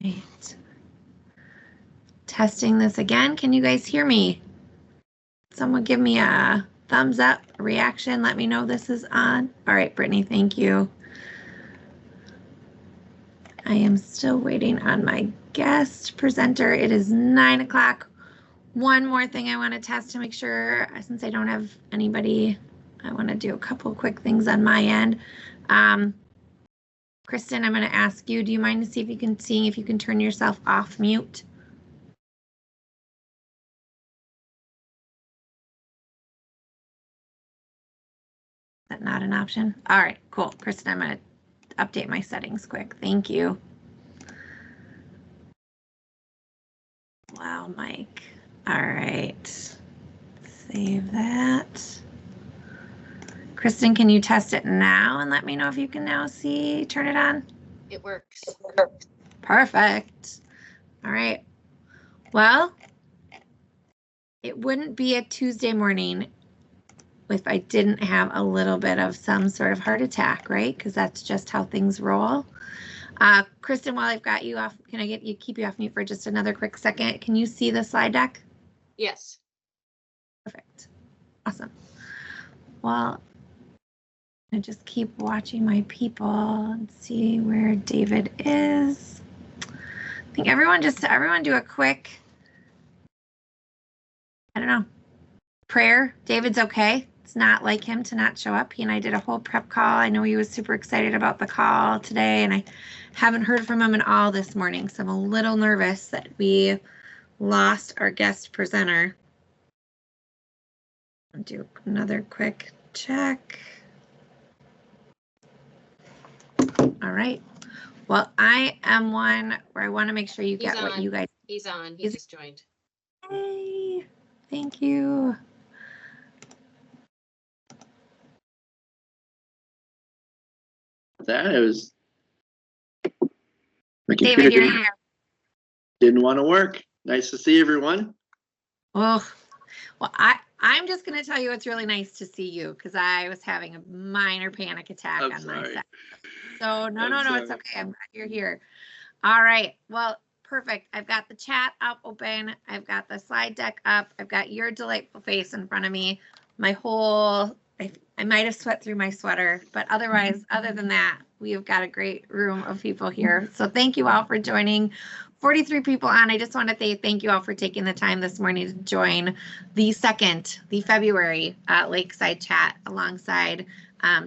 Right. Testing this again. Can you guys hear me? Someone give me a thumbs up, a reaction. Let me know this is on. All right, Brittany, thank you. I am still waiting on my guest presenter. It is 9 o'clock. One more thing I want to test to make sure, since I don't have anybody, I want to do a couple quick things on my end. Kristen, I'm going to ask you, do you mind to see if you can turn yourself off mute? Is that not an option? All right, cool. Kristen, I'm going to update my settings quick. Thank you. Wow, Mike. All right. Save that. Kristen, can you test it now and let me know if you can now see, turn it on? It works. Perfect. All right. Well, it wouldn't be a Tuesday morning if I didn't have a little bit of some sort of heart attack, right? Because that's just how things roll. Kristen, while I've got you off, can I keep you off mute for just another quick second? Can you see the slide deck? Yes. Perfect. Awesome. Well, I just keep watching my people and see where David is. I think everyone do a quick, I don't know, prayer. David's okay. It's not like him to not show up. He and I did a whole prep call. I know he was super excited about the call today, and I haven't heard from him at all this morning, so I'm a little nervous that we lost our guest presenter. I'll do another quick check. All right. Well, I am one where I want to make sure you get what you guys. He's on. He just joined. Hey, thank you. That it was. David, you're here. Didn't want to work. Nice to see everyone. Oh, well, I'm just going to tell you it's really nice to see you because I was having a minor panic attack on my set. So no, it's okay. I'm glad you're here. All right. Well, perfect. I've got the chat up open. I've got the slide deck up. I've got your delightful face in front of me. My whole, I might have sweat through my sweater, but otherwise, other than that, we've got a great room of people here. So thank you all for joining. 43 people on. I just want to say thank you all for taking the time this morning to join the February Lakeside Chat alongside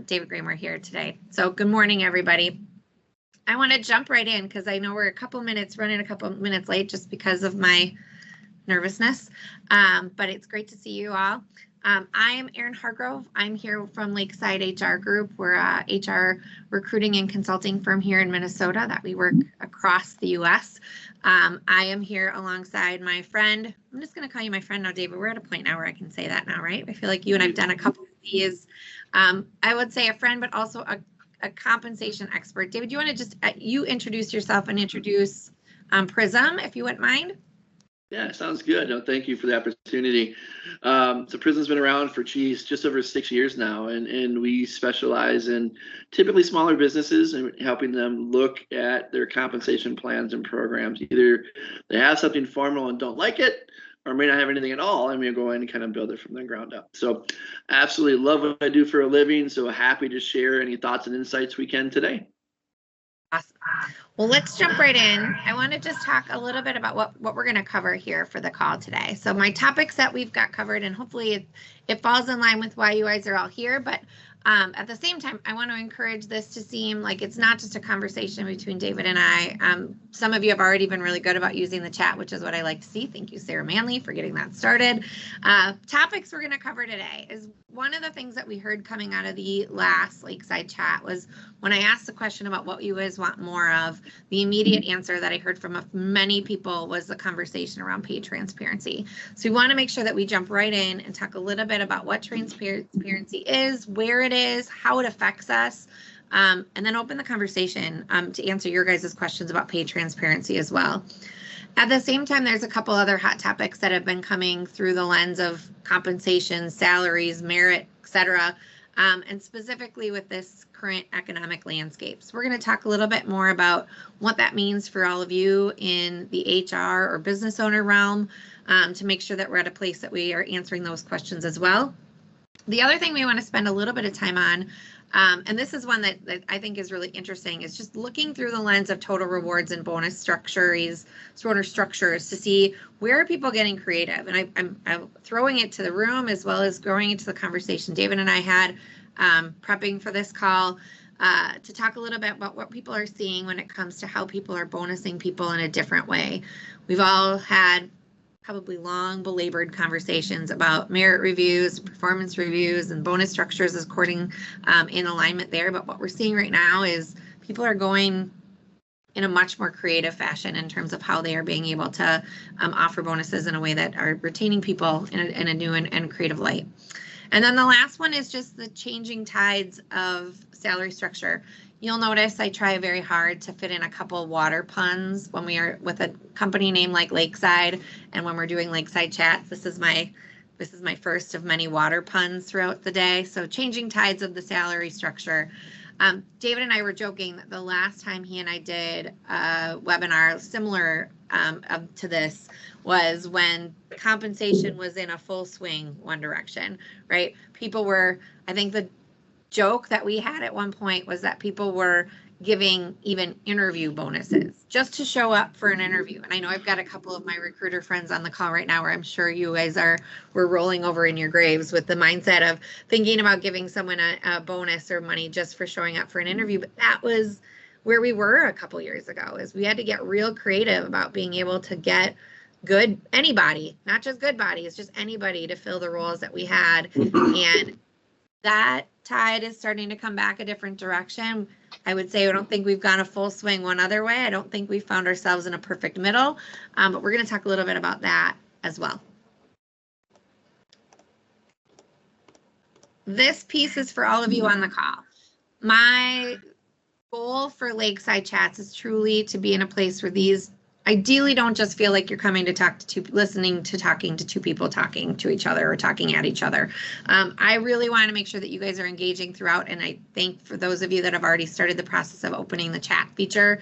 David Kramer here today. So good morning, everybody. I want to jump right in because I know we're running a couple minutes late just because of my nervousness, but it's great to see you all. I am Erin Hargrove. I'm here from Lakeside HR Group. We're a HR recruiting and consulting firm here in Minnesota that we work across the U.S. I am here alongside my friend. I'm just going to call you my friend now, David. We're at a point now where I can say that now, right? I feel like you and I've done a couple of these. I would say a friend, but also a compensation expert. David, do you want to just you introduce yourself and introduce Prism, if you wouldn't mind? Yeah, sounds good. No, thank you for the opportunity. So Prism's been around for just over 6 years now, and we specialize in typically smaller businesses and helping them look at their compensation plans and programs. Either they have something formal and don't like it, or may not have anything at all, and we go in and kind of build it from the ground up. So absolutely love what I do for a living, so happy to share any thoughts and insights we can today. Awesome. Well, let's jump right in. I want to just talk a little bit about what we're going to cover here for the call today. So my topics that we've got covered, and hopefully it falls in line with why you guys are all here, but at the same time, I want to encourage this to seem like it's not just a conversation between David and I. Some of you have already been really good about using the chat, which is what I like to see. Thank you, Sarah Manley, for getting that started. Topics we're going to cover today is one of the things that we heard coming out of the last Lakeside Chat was when I asked the question about what you guys want more of, the immediate answer that I heard from many people was the conversation around pay transparency. So we want to make sure that we jump right in and talk a little bit about what transparency is, where it is, how it affects us, and then open the conversation to answer your guys' questions about pay transparency as well. At the same time, there's a couple other hot topics that have been coming through the lens of compensation, salaries, merit, etc. and specifically with this current economic landscape. So we're going to talk a little bit more about what that means for all of you in the HR or business owner realm, to make sure that we're at a place that we are answering those questions as well. The other thing we want to spend a little bit of time on, and this is one that I think is really interesting, is just looking through the lens of total rewards and bonus structures to see where are people getting creative. And I'm throwing it to the room as well as throwing it to the conversation David and I had prepping for this call, to talk a little bit about what people are seeing when it comes to how people are bonusing people in a different way. We've all had probably long belabored conversations about merit reviews, performance reviews, and bonus structures according in alignment there. But what we're seeing right now is people are going in a much more creative fashion in terms of how they are being able to offer bonuses in a way that are retaining people in a new and creative light. And then the last one is just the changing tides of salary structure. You'll notice I try very hard to fit in a couple water puns when we are with a company name like Lakeside, and when we're doing Lakeside Chats. This is my first of many water puns throughout the day. So changing tides of the salary structure. David and I were joking that the last time he and I did a webinar similar to this was when compensation was in a full swing one direction, right? People were, I think the joke that we had at one point was that people were giving even interview bonuses just to show up for an interview. And I know I've got a couple of my recruiter friends on the call right now where I'm sure you guys we're rolling over in your graves with the mindset of thinking about giving someone a bonus or money just for showing up for an interview. But that was where we were a couple years ago, is we had to get real creative about being able to get anybody, not just good bodies, just anybody to fill the roles that we had. And that tide is starting to come back a different direction. I would say I don't think we've gone a full swing one other way. I don't think we found ourselves in a perfect middle, but we're going to talk a little bit about that as well. This piece is for all of you on the call. My goal for Lakeside Chats is truly to be in a place where these ideally don't just feel like you're coming to talking to two people talking to each other or talking at each other. I really want to make sure that you guys are engaging throughout, and I think for those of you that have already started the process of opening the chat feature,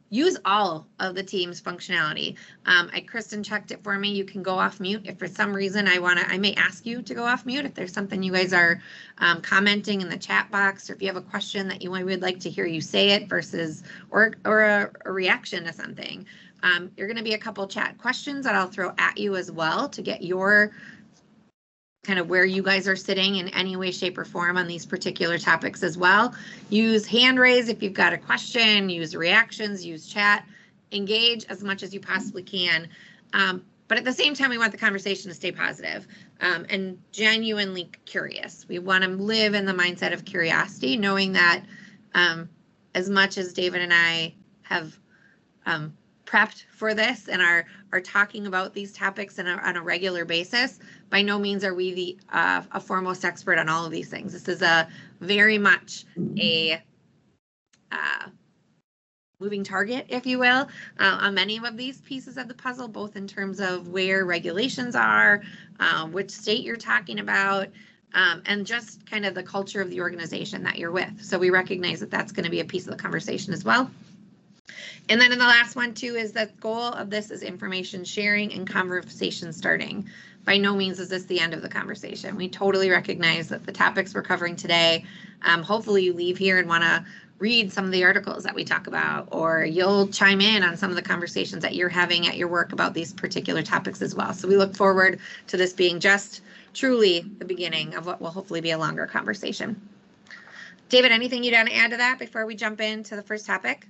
use all of the Teams functionality. Kristen checked it for me. You can go off mute if for some reason I may ask you to go off mute if there's something you guys are commenting in the chat box, or if you have a question that you would like to hear you say it versus or a reaction to something. You're going to be a couple chat questions that I'll throw at you as well to get your kind of where you guys are sitting in any way, shape, or form on these particular topics as well. Use hand raise if you've got a question, use reactions, use chat, engage as much as you possibly can. But at the same time, we want the conversation to stay positive and genuinely curious. We want to live in the mindset of curiosity, knowing that as much as David and I have prepped for this and are talking about these topics on a regular basis, by no means are we a foremost expert on all of these things. This is a very much a moving target, if you will, on many of these pieces of the puzzle, both in terms of where regulations are, which state you're talking about, and just kind of the culture of the organization that you're with. So we recognize that that's going to be a piece of the conversation as well. And then in the last one too is that goal of this is information sharing and conversation starting. By no means is this the end of the conversation. We totally recognize that the topics we're covering today, hopefully you leave here and want to read some of the articles that we talk about, or you'll chime in on some of the conversations that you're having at your work about these particular topics as well. So we look forward to this being just truly the beginning of what will hopefully be a longer conversation. David, anything you'd want to add to that before we jump into the first topic?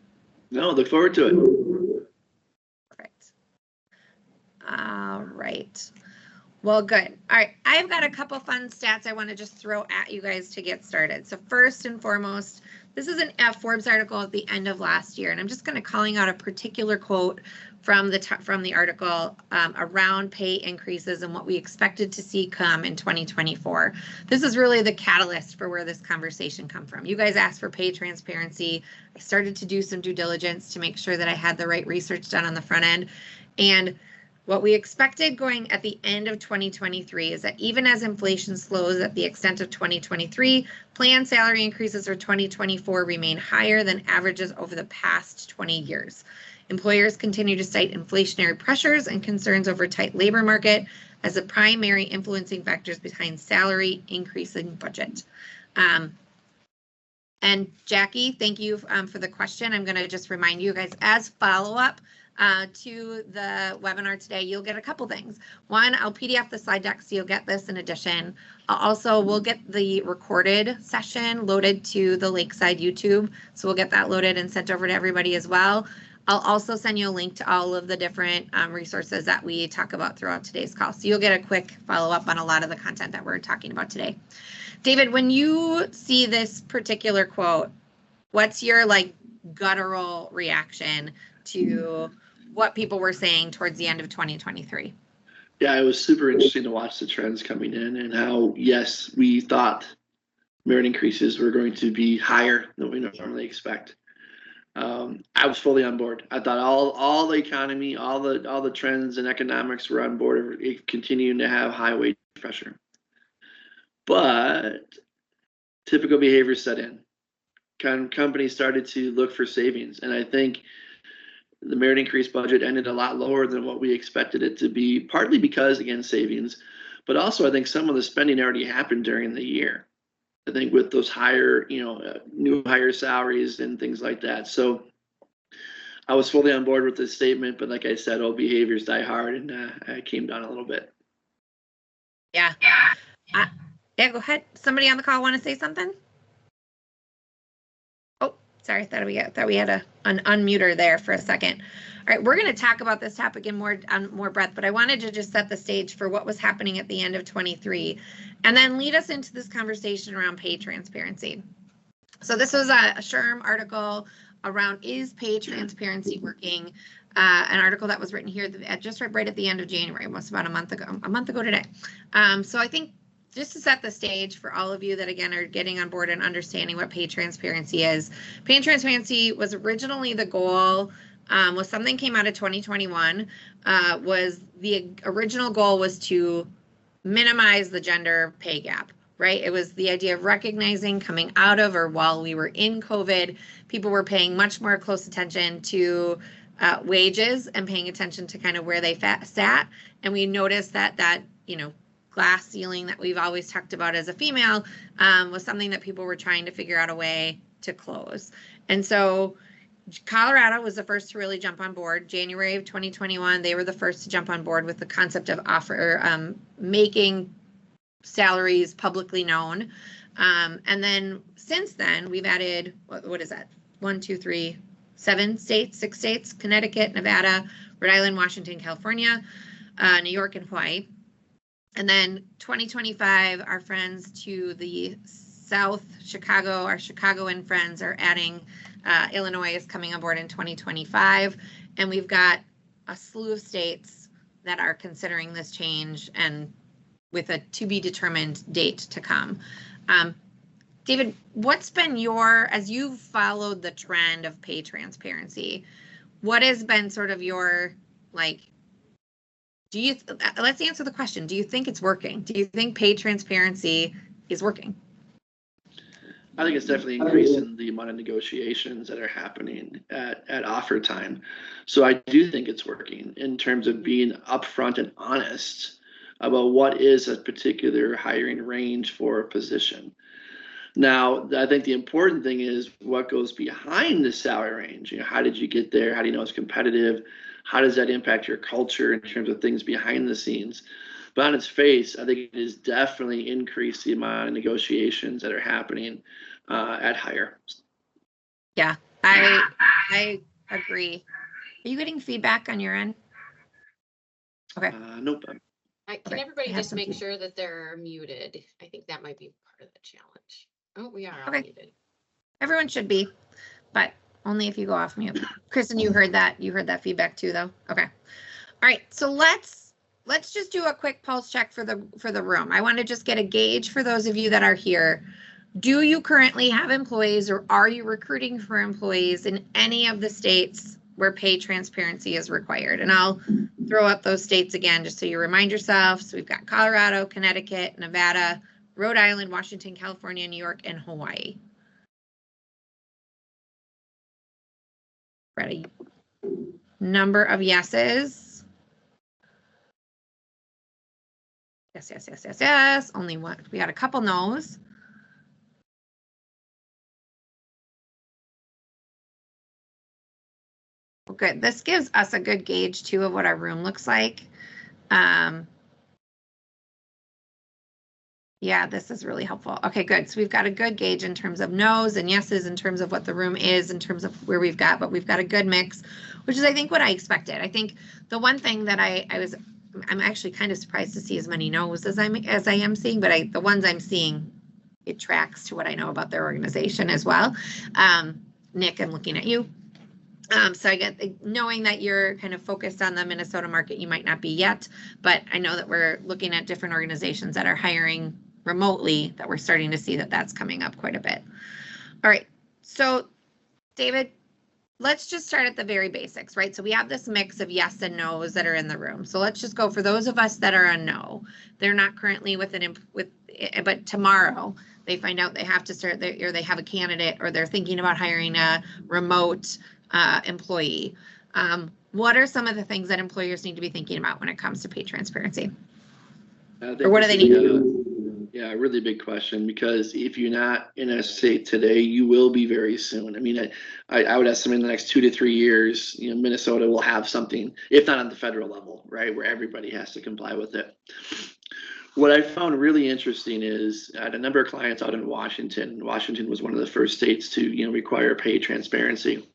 No, look forward to it. Perfect. All right. Well, good. All right. I've got a couple fun stats I want to just throw at you guys to get started. So first and foremost, this is a Forbes article at the end of last year, and I'm just going to calling out a particular quote from the article around pay increases and what we expected to see come in 2024. This is really the catalyst for where this conversation come from. You guys asked for pay transparency. I started to do some due diligence to make sure that I had the right research done on the front end. And What we expected going at the end of 2023 is that even as inflation slows at the extent of 2023, planned salary increases for 2024 remain higher than averages over the past 20 years. Employers continue to cite inflationary pressures and concerns over tight labor market as the primary influencing factors behind salary increasing budget. And Jackie, thank you for the question. I'm going to just remind you guys as follow-up to the webinar today, you'll get a couple things. One, I'll PDF the slide deck, so you'll get this in addition. We'll get the recorded session loaded to the Lakeside YouTube, so we'll get that loaded and sent over to everybody as well. I'll also send you a link to all of the different resources that we talk about throughout today's call. So you'll get a quick follow-up on a lot of the content that we're talking about today. David, when you see this particular quote, what's your guttural reaction to what people were saying towards the end of 2023? Yeah, it was super interesting to watch the trends coming in and how, yes, we thought merit increases were going to be higher than we normally expect. I was fully on board. I thought all the economy, all the trends and economics were on board, continuing to have high wage pressure. But typical behavior set in. Companies started to look for savings, and I think the merit increase budget ended a lot lower than what we expected it to be, partly because, again, savings, but also I think some of the spending already happened during the year. I think with those higher, new higher salaries and things like that. So I was fully on board with this statement, but like I said, old behaviors die hard, and I came down a little bit. Yeah. Yeah, go ahead. Somebody on the call want to say something? Oh, sorry. Thought we had an unmuter there for a second. All right, we're going to talk about this topic in more breadth, but I wanted to just set the stage for what was happening at the end of 23 and then lead us into this conversation around pay transparency. So this was a SHRM article around is pay transparency working, an article that was written here just right at the end of January, almost about a month ago today. So I think just to set the stage for all of you that, again, are getting on board and understanding what pay transparency is. Pay transparency was originally the goal, was something came out of 2021, was the original goal was to minimize the gender pay gap, right? It was the idea of recognizing coming out of or while we were in COVID, people were paying much more close attention to wages and paying attention to kind of where they sat. And we noticed that glass ceiling that we've always talked about as a female was something that people were trying to figure out a way to close. And so Colorado was the first to really jump on board. January of 2021, they were the first to jump on board with the concept of making salaries publicly known. And then since then, we've added, what is that? 6 states, Connecticut, Nevada, Rhode Island, Washington, California, New York, and Hawaii. And then 2025, our friends to the south, Chicago, our Chicagoan friends are adding, Illinois is coming on board in 2025. And we've got a slew of states that are considering this change and with a to be determined date to come. David, what's been as you've followed the trend of pay transparency, what has been sort of your, let's answer the question. Do you think it's working? Do you think pay transparency is working? I think it's definitely increasing the amount of negotiations that are happening at offer time. So I do think it's working in terms of being upfront and honest about what is a particular hiring range for a position. Now, I think the important thing is what goes behind the salary range. How did you get there? How do you know it's competitive? How does that impact your culture in terms of things behind the scenes? But on its face, I think it has definitely increased the amount of negotiations that are happening at hire. Yeah, I agree. Are you getting feedback on your end? Okay. Nope. Can everybody just make sure that they're muted? I think that might be part of the challenge. Oh, we are all muted. Everyone should be, but only if you go off mute. Kristen, you heard that feedback too, though. Okay. All right. So let's just do a quick pulse check for the room. I want to just get a gauge for those of you that are here. Do you currently have employees, or are you recruiting for employees in any of the states where pay transparency is required. And I'll throw up those states again, just so you remind yourself. So we've got Colorado, Connecticut, Nevada, Rhode Island, Washington, California, New York, and Hawaii. Ready? Number of yeses. Yes, yes, yes, yes, yes. Only one. We got a couple no's. Well, good. This gives us a good gauge too of what our room looks like. Yeah, this is really helpful. Okay, good. So we've got a good gauge in terms of no's and yeses, in terms of what the room is, in terms of where we've got, but we've got a good mix, which is, I think, what I expected. I think the one thing that I'm actually kind of surprised to see as many no's as I am seeing, but the ones I'm seeing, it tracks to what I know about their organization as well. Nick, I'm looking at you. So I get, knowing that you're kind of focused on the Minnesota market, you might not be yet, but I know that we're looking at different organizations that are hiring remotely, that we're starting to see that that's coming up quite a bit. All right, so David, let's just start at the very basics, right? So we have this mix of yes and no's that are in the room. So let's just go for those of us that are a no. They're not currently but tomorrow they find out they have to start, or they have a candidate, or they're thinking about hiring a remote employee. What are some of the things that employers need to be thinking about when it comes to pay transparency? Or what do they need to do? Yeah, a really big question, because if you're not in a state today, you will be very soon. I mean, I would estimate in the next 2 to 3 years, Minnesota will have something, if not on the federal level, right, where everybody has to comply with it. What I found really interesting is I had a number of clients out in Washington. Washington was one of the first states to, require pay transparency.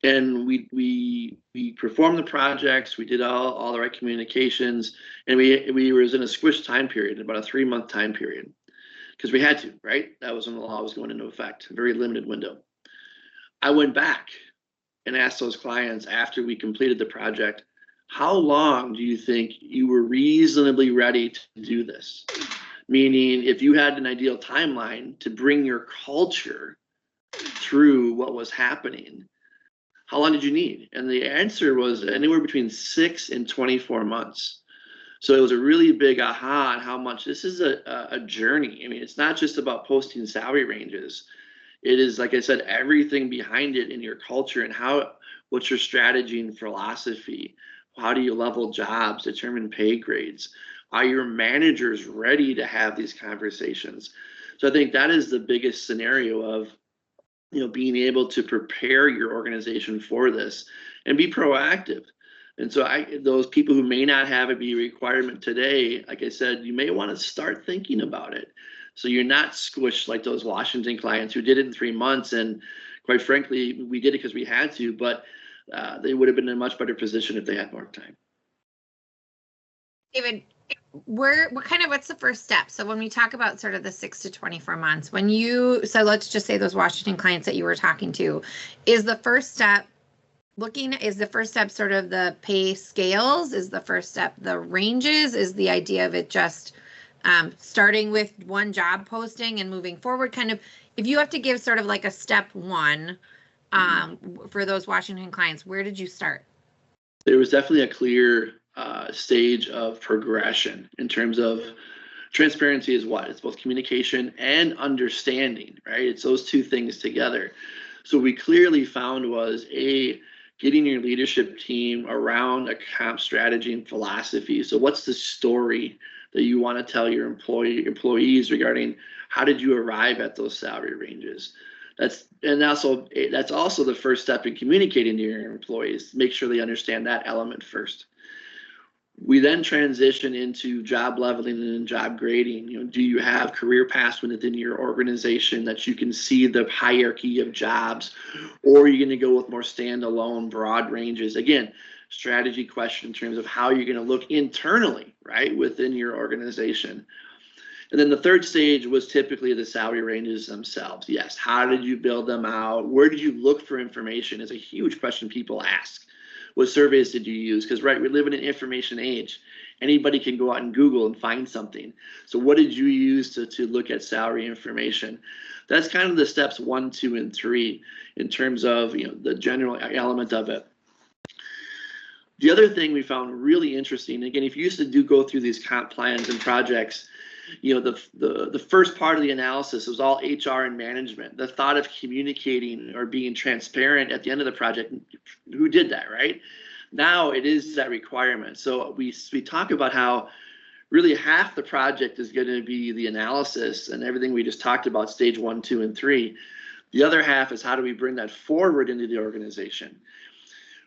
And we performed the projects, we did all the right communications, and we was in a squished time period, about a 3-month time period, because we had to, right? That was when the law was going into effect, a very limited window. I went back and asked those clients after we completed the project, how long do you think you were reasonably ready to do this? Meaning, if you had an ideal timeline to bring your culture through what was happening, how long did you need? And the answer was anywhere between 6 and 24 months. So it was a really big aha on how much this is a journey. I mean, it's not just about posting salary ranges. It is, like I said, everything behind it in your culture and what's your strategy and philosophy? How do you level jobs, determine pay grades? Are your managers ready to have these conversations? So I think that is the biggest scenario of being able to prepare your organization for this and be proactive. And so those people who may not have it be a requirement today, like I said, you may want to start thinking about it. So you're not squished like those Washington clients who did it in 3 months. And quite frankly, we did it because we had to, but they would have been in a much better position if they had more time. David, what's the first step? So when we talk about sort of the 6 to 24 months, so let's just say those Washington clients that you were talking to, is the first step sort of the pay scales? Is the first step the ranges? Is the idea of it just starting with one job posting and moving forward? Kind of, if you have to give sort of like a step one for those Washington clients, where did you start? There was definitely a clear stage of progression in terms of transparency is what? It's both communication and understanding, right? It's those two things together. So we clearly found was getting your leadership team around a comp strategy and philosophy. So what's the story that you want to tell your employees regarding how did you arrive at those salary ranges? That's also the first step in communicating to your employees. Make sure they understand that element first. We then transition into job leveling and job grading. Do you have career paths within your organization that you can see the hierarchy of jobs, or are you going to go with more standalone broad ranges? Again, strategy question in terms of how you're going to look internally, right, within your organization. And then the third stage was typically the salary ranges themselves. Yes, how did you build them out? Where did you look for information is a huge question people ask. What surveys did you use? Because right, we live in an information age. Anybody can go out and Google and find something. So what did you use to look at salary information? That's kind of the steps 1, 2, and 3 in terms of the general element of it. The other thing we found really interesting, again, if you used to go through these comp plans and projects, the first part of the analysis was all HR and management. The thought of communicating or being transparent at the end of the project, who did that, right? Now it is that requirement. So we talk about how really half the project is going to be the analysis and everything we just talked about, stage 1, 2, and 3. The other half is how do we bring that forward into the organization?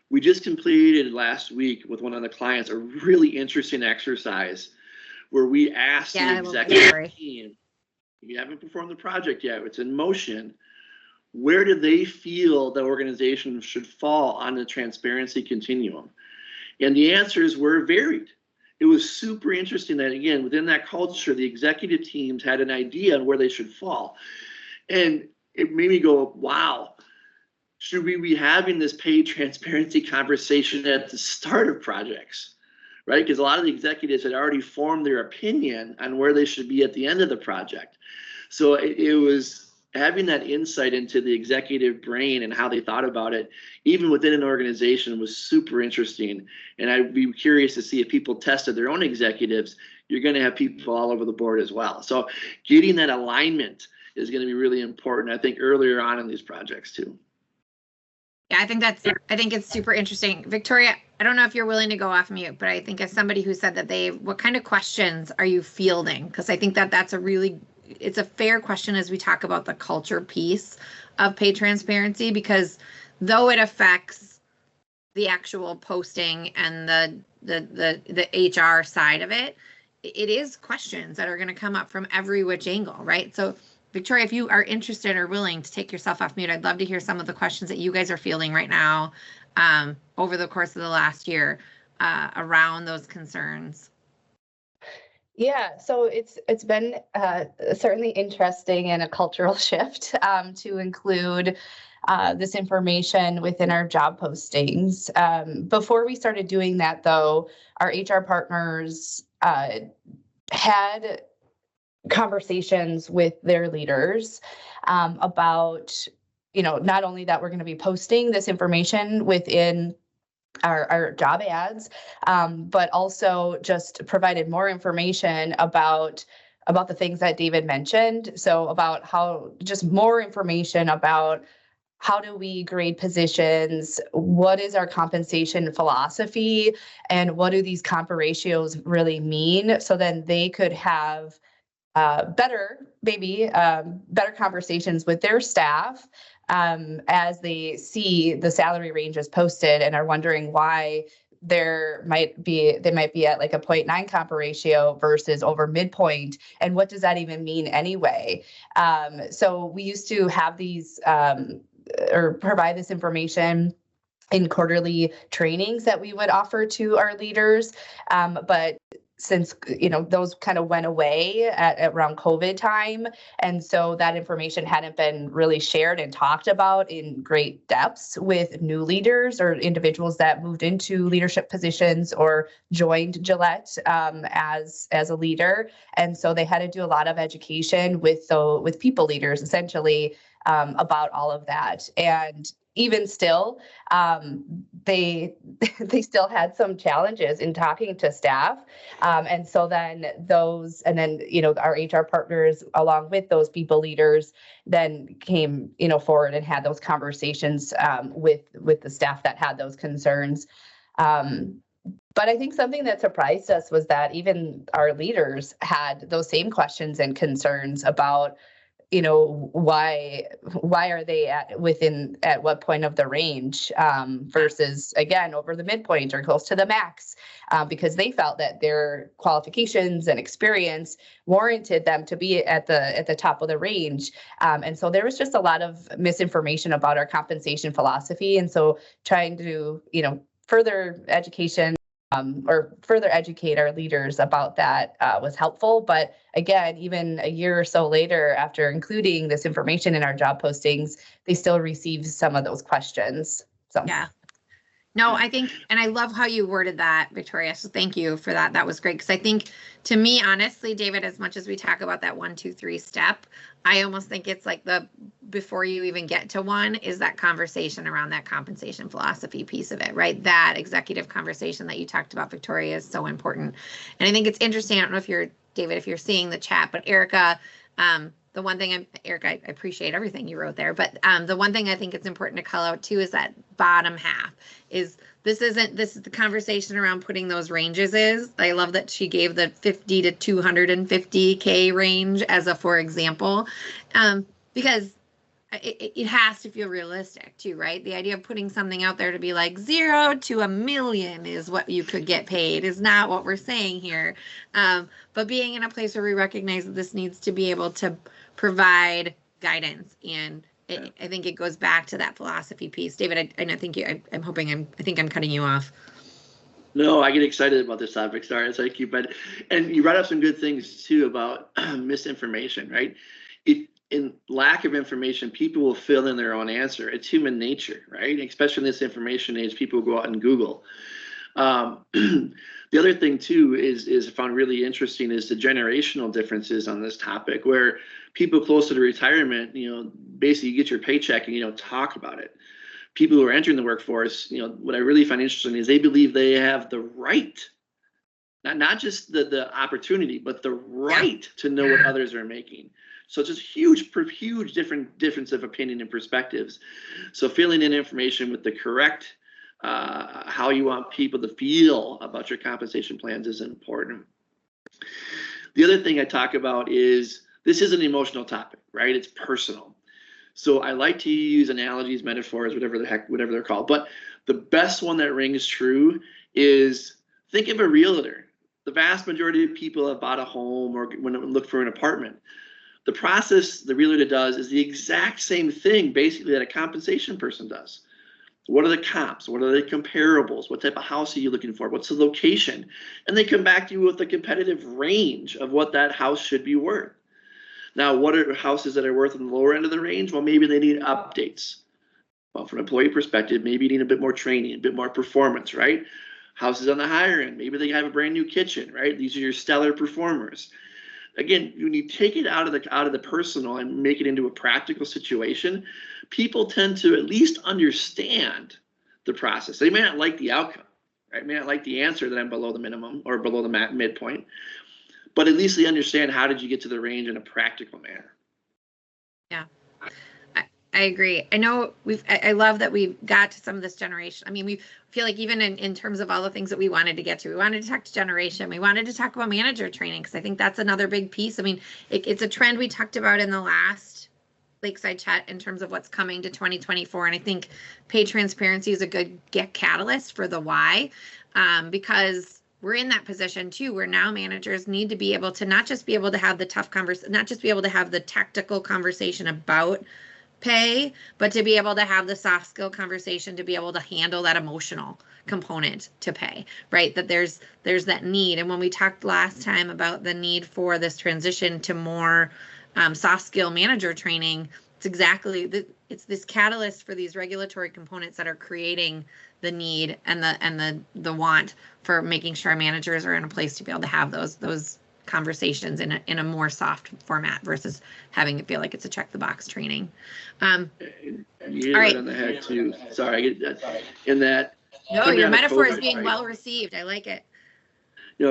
We just completed last week with one of the clients a really interesting exercise where we asked the executive team, if you haven't performed the project yet, it's in motion, where do they feel the organization should fall on the transparency continuum? And the answers were varied. It was super interesting that, again, within that culture, the executive teams had an idea on where they should fall. And it made me go, wow, should we be having this paid transparency conversation at the start of projects, right? Because a lot of the executives had already formed their opinion on where they should be at the end of the project. So it was having that insight into the executive brain and how they thought about it, even within an organization, was super interesting. And I'd be curious to see if people tested their own executives. You're going to have people all over the board as well. So getting that alignment is going to be really important, I think, earlier on in these projects too. Yeah, I think it's super interesting. Victoria, I don't know if you're willing to go off mute, but I think as somebody who said that what kind of questions are you fielding? Because I think it's a fair question as we talk about the culture piece of paid transparency, because though it affects the actual posting and the HR side of it, it is questions that are going to come up from every which angle, right? So Victoria, if you are interested or willing to take yourself off mute, I'd love to hear some of the questions that you guys are fielding right now over the course of the last year around those concerns. Yeah, so it's been certainly interesting and a cultural shift to include this information within our job postings. Before we started doing that, though, our HR partners had conversations with their leaders about, not only that we're going to be posting this information within our job ads, but also just provided more information about the things that David mentioned. So about just more information about how do we grade positions, what is our compensation philosophy, and what do these comp ratios really mean? So then they could have better conversations with their staff as they see the salary ranges posted and are wondering why they might be at like a 0.9 comp ratio versus over midpoint, and what does that even mean anyway? So we used to have these or provide this information in quarterly trainings that we would offer to our leaders, but since those kind of went away at around COVID time, and so that information hadn't been really shared and talked about in great depths with new leaders or individuals that moved into leadership positions or joined Gillette as a leader, and so they had to do a lot of education with people leaders essentially about all of that. And even still, they still had some challenges in talking to staff. And so then our HR partners, along with those people leaders, then came, forward and had those conversations with the staff that had those concerns. But I think something that surprised us was that even our leaders had those same questions and concerns about, why are they at what point of the range versus, again, over the midpoint or close to the max, because they felt that their qualifications and experience warranted them to be at the top of the range. And so there was just a lot of misinformation about our compensation philosophy. And so trying to, further education or further educate our leaders about that was helpful. But again, even a year or so later, after including this information in our job postings, they still receive some of those questions. So yeah. No, I think, and I love how you worded that, Victoria. So thank you for that. That was great. Because I think, to me, honestly, David, as much as we talk about that 1, 2, 3 step, I almost think it's like before you even get to 1 is that conversation around that compensation philosophy piece of it, right? That executive conversation that you talked about, Victoria, is so important. And I think it's interesting. I don't know if David, if you're seeing the chat, but Erica, the one thing Erica, I appreciate everything you wrote there, but the one thing I think it's important to call out too is that bottom half is this is the conversation around putting those ranges is. I love that she gave the 50 to 250K range as a for example, because it has to feel realistic too, right? The idea of putting something out there to be like 0 to $1 million is what you could get paid is not what we're saying here. But being in a place where we recognize that this needs to be able to provide guidance, and I think it goes back to that philosophy piece. David, I think I'm cutting you off. No, I get excited about this topic. Sorry, thank you. And you brought up some good things too about misinformation, right? In lack of information, people will fill in their own answer. It's human nature, right? Especially in this information age, people go out and Google. The other thing too is I found really interesting is the generational differences on this topic, where people closer to retirement, basically you get your paycheck and you don't talk about it. People who are entering the workforce, what I really find interesting is they believe they have the right, not just the opportunity, but the right to know what others are making. So it's just huge difference of opinion and perspectives. So filling in information with the correct, how you want people to feel about your compensation plans is important. The other thing I talk about is this is an emotional topic, right? It's personal. So I like to use analogies, metaphors, whatever they're called. But the best one that rings true is think of a realtor. The vast majority of people have bought a home or when they look for an apartment. The process the realtor does is the exact same thing, basically, that a compensation person does. What are the comps? What are the comparables? What type of house are you looking for? What's the location? And they come back to you with a competitive range of what that house should be worth. Now, what are houses that are worth on the lower end of the range? Well, maybe they need updates. Well, from an employee perspective, maybe you need a bit more training, a bit more performance, right? Houses on the higher end, maybe they have a brand new kitchen, right? These are your stellar performers. Again, when you take it out of the personal and make it into a practical situation, people tend to at least understand the process. They may not like the outcome, right? May not like the answer that I'm below the minimum or below the midpoint, but at least they understand how did you get to the range in a practical manner. Yeah, I agree. I know I love that we've got to some of this generation. I mean, we feel like even in terms of all the things that we wanted to get to, we wanted to talk to generation. We wanted to talk about manager training because I think that's another big piece. I mean, it's a trend we talked about in the last Lakeside Chat in terms of what's coming to 2024. And I think pay transparency is a good catalyst for the why, because we're in that position too, where now managers need to be able to not just be able to have the tough conversation, not just be able to have the tactical conversation about pay, but to be able to have the soft skill conversation to be able to handle that emotional component to pay, right? That there's that need. And when we talked last time about the need for this transition to more soft skill manager training, it's exactly it's this catalyst for these regulatory components that are creating the need and the want for making sure managers are in a place to be able to have those conversations in a more soft format versus having it feel like it's a check the box training. You hit right on the head too. Sorry, in that. No, your metaphor is being well received. I like it.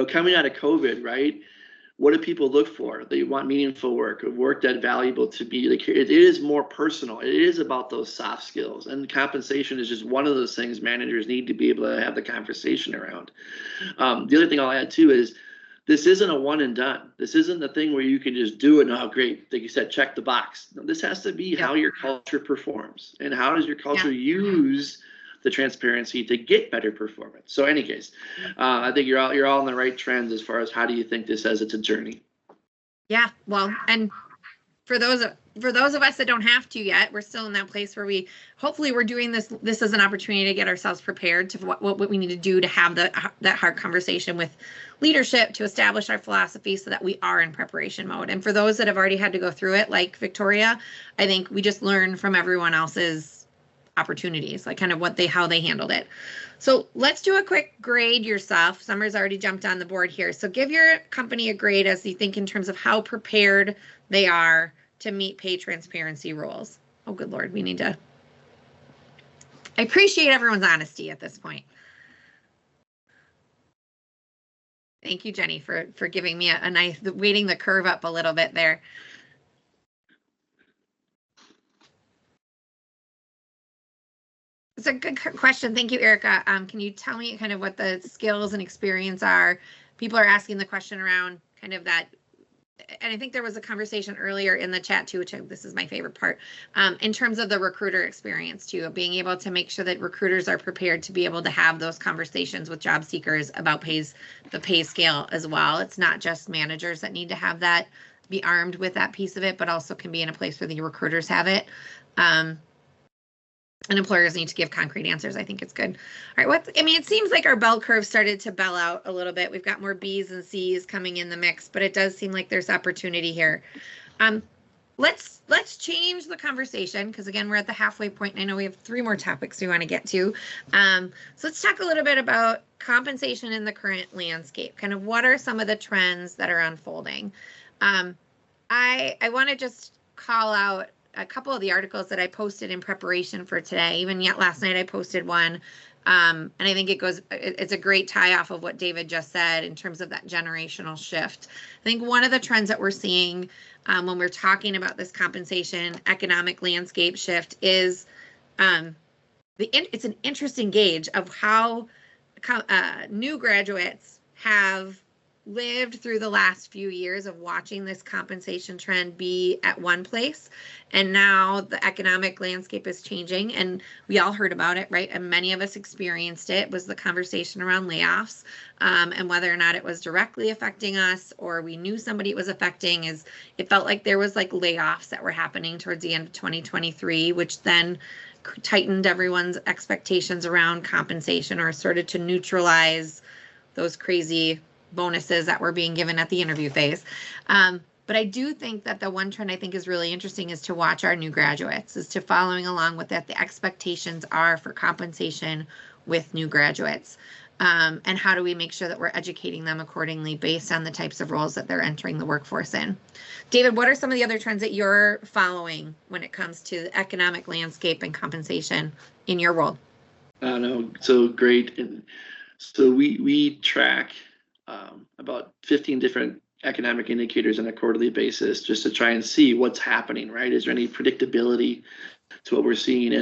Coming out of COVID, right? What do people look for? They want meaningful work that's valuable to be. Like, it is more personal. It is about those soft skills, and compensation is just one of those things managers need to be able to have the conversation around. The other thing I'll add too is this isn't a one and done. This isn't the thing where you can just do it. Oh, great. Like you said, check the box. No, this has to be how your culture performs and how does your culture use the transparency to get better performance. So in any case, I think you're all on the right trends as far as how do you think this as it's a journey. Yeah, well, and for those of us that don't have to yet, we're still in that place where we're doing this as an opportunity to get ourselves prepared to what we need to do to have that hard conversation with leadership to establish our philosophy so that we are in preparation mode. And for those that have already had to go through it, like Victoria, I think we just learn from everyone else's opportunities, like kind of how they handled it. So let's do a quick grade yourself. Summer's already jumped on the board here. So give your company a grade as you think in terms of how prepared they are to meet pay transparency rules. Oh, good Lord, I appreciate everyone's honesty at this point. Thank you, Jenny, for giving me a nice, weighting the curve up a little bit there. It's a good question. Thank you, Erica. Can you tell me kind of what the skills and experience are? People are asking the question around kind of that. And I think there was a conversation earlier in the chat too, which this is my favorite part, in terms of the recruiter experience too, being able to make sure that recruiters are prepared to be able to have those conversations with job seekers about the pay scale as well. It's not just managers that need to have that, be armed with that piece of it, but also can be in a place where the recruiters have it. And employers need to give concrete answers. I think it's good. All right, it seems like our bell curve started to bell out a little bit. We've got more B's and C's coming in the mix, but it does seem like there's opportunity here. Let's change the conversation, because again, we're at the halfway point. And I know we have 3 more topics we want to get to. So let's talk a little bit about compensation in the current landscape. Kind of what are some of the trends that are unfolding? I want to just call out a couple of the articles that I posted in preparation for today. Even yet last night I posted one, and I think it's a great tie off of what David just said in terms of that generational shift. I think one of the trends that we're seeing when we're talking about this compensation economic landscape shift is it's an interesting gauge of how new graduates have lived through the last few years of watching this compensation trend be at one place, and now the economic landscape is changing, and we all heard about it, right? And many of us experienced it. Was the conversation around layoffs, and whether or not it was directly affecting us or we knew somebody it was affecting. Is it felt like there was like layoffs that were happening towards the end of 2023, which then tightened everyone's expectations around compensation or started to neutralize those crazy bonuses that were being given at the interview phase. But I do think that the one trend I think is really interesting is to watch our new graduates, is to following along with that, the expectations are for compensation with new graduates. And how do we make sure that we're educating them accordingly based on the types of roles that they're entering the workforce in? David, what are some of the other trends that you're following when it comes to the economic landscape and compensation in your role? No, so great. And so we track about 15 different economic indicators on a quarterly basis just to try and see what's happening, right? Is there any predictability to what we're seeing?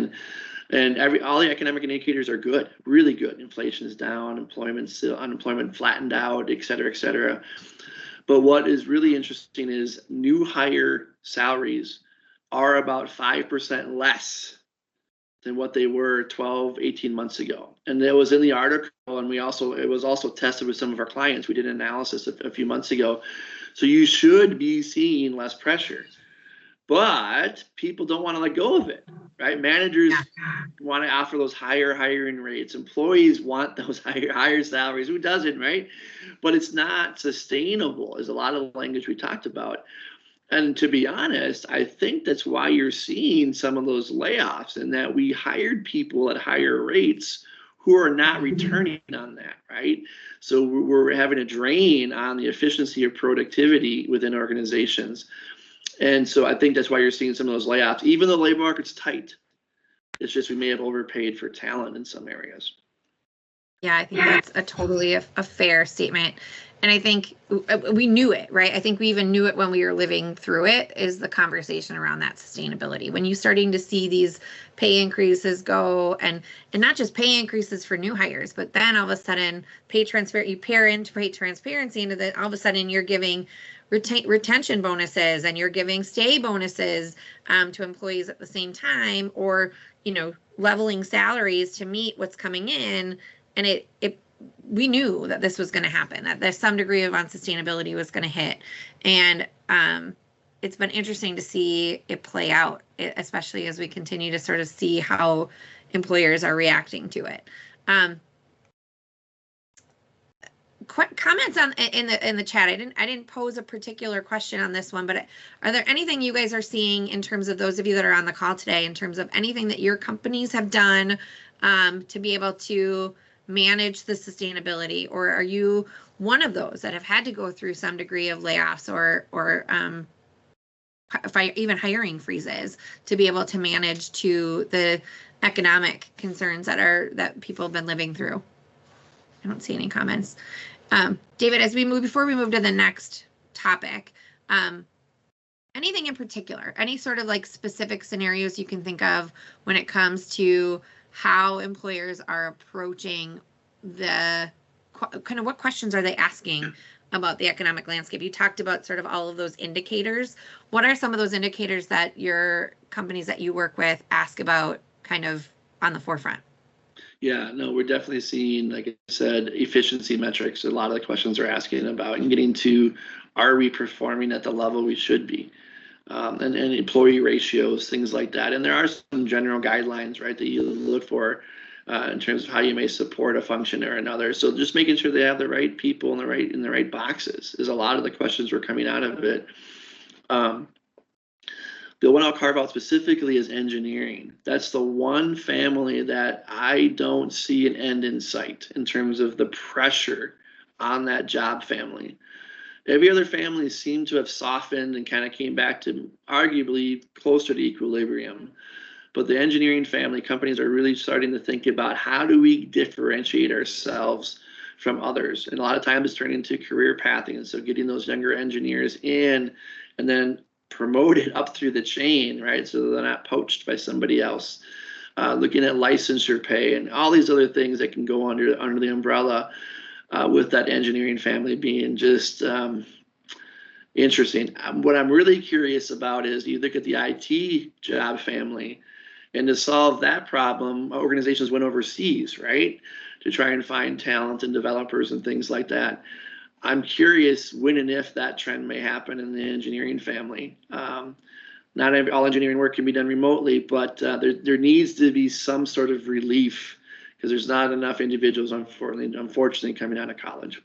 And all the economic indicators are good, really good. Inflation is down, unemployment flattened out, et cetera, et cetera. But what is really interesting is new hire salaries are about 5% less than what they were 12, 18 months ago. And it was in the article, and it was also tested with some of our clients. We did an analysis a few months ago. So you should be seeing less pressure, but people don't want to let go of it, right? Managers want to offer those higher hiring rates. Employees want those higher salaries. Who doesn't, right? But it's not sustainable, is a lot of the language we talked about. And to be honest, I think that's why you're seeing some of those layoffs, and that we hired people at higher rates who are not returning on that, right? So we're having a drain on the efficiency of productivity within organizations. And so I think that's why you're seeing some of those layoffs, even though the labor market's tight. It's just we may have overpaid for talent in some areas. Yeah, I think that's a totally a fair statement. And I think we knew it, right? I think we even knew it when we were living through it, is the conversation around that sustainability. When you're starting to see these pay increases go, and not just pay increases for new hires, but then all of a sudden you pair into pay transparency, and then all of a sudden you're giving retention bonuses and you're giving stay bonuses to employees at the same time, or, leveling salaries to meet what's coming in. And we knew that this was going to happen, that there's some degree of unsustainability was going to hit. And it's been interesting to see it play out, especially as we continue to sort of see how employers are reacting to it. comments in the chat. I didn't pose a particular question on this one, but are there anything you guys are seeing in terms of those of you that are on the call today, in terms of anything that your companies have done to be able to manage the sustainability, or are you one of those that have had to go through some degree of layoffs or even hiring freezes to be able to manage to the economic concerns that people have been living through? I don't see any comments. David, before we move to the next topic, anything in particular, any sort of like specific scenarios you can think of when it comes to how employers are approaching the kind of what questions are they asking about the economic landscape? You talked about sort of all of those indicators. What are some of those indicators that your companies that you work with ask about kind of on the forefront? Yeah, no, we're definitely seeing, like I said, efficiency metrics. A lot of the questions are asking about and getting to, are we performing at the level we should be? And employee ratios, things like that. And there are some general guidelines, right, that you look for in terms of how you may support a function or another. So just making sure they have the right people in the right boxes is a lot of the questions were coming out of it. The one I'll carve out specifically is engineering. That's the one family that I don't see an end in sight in terms of the pressure on that job family. Every other family seemed to have softened and kind of came back to arguably closer to equilibrium. But the engineering family companies are really starting to think about, how do we differentiate ourselves from others? And a lot of times it's turning into career pathing. And so getting those younger engineers in and then promoted up through the chain, right? So they're not poached by somebody else. Looking at licensure pay and all these other things that can go under the umbrella. With that engineering family being just interesting. What I'm really curious about is you look at the IT job family, and to solve that problem, organizations went overseas, right, to try and find talent and developers and things like that. I'm curious when and if that trend may happen in the engineering family. Not all engineering work can be done remotely, but there needs to be some sort of relief, because there's not enough individuals, unfortunately, coming out of college.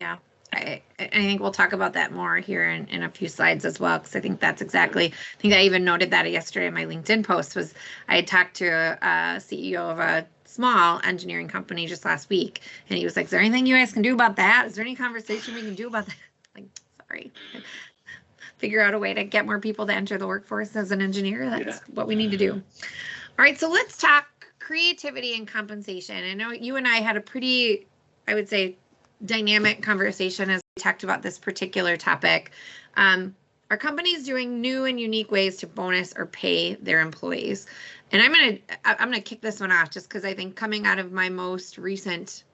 Yeah, I think we'll talk about that more here in a few slides as well, because I think that's exactly, I think I even noted that yesterday in my LinkedIn post. Was I had talked to a CEO of a small engineering company just last week, and he was like, is there anything you guys can do about that? Is there any conversation we can do about that? Like, sorry. Figure out a way to get more people to enter the workforce as an engineer. That's what we need to do. All right, so let's talk creativity and compensation. I know you and I had a pretty, I would say, dynamic conversation as we talked about this particular topic. Are companies doing new and unique ways to bonus or pay their employees? And I'm gonna kick this one off, just because I think coming out of my most recent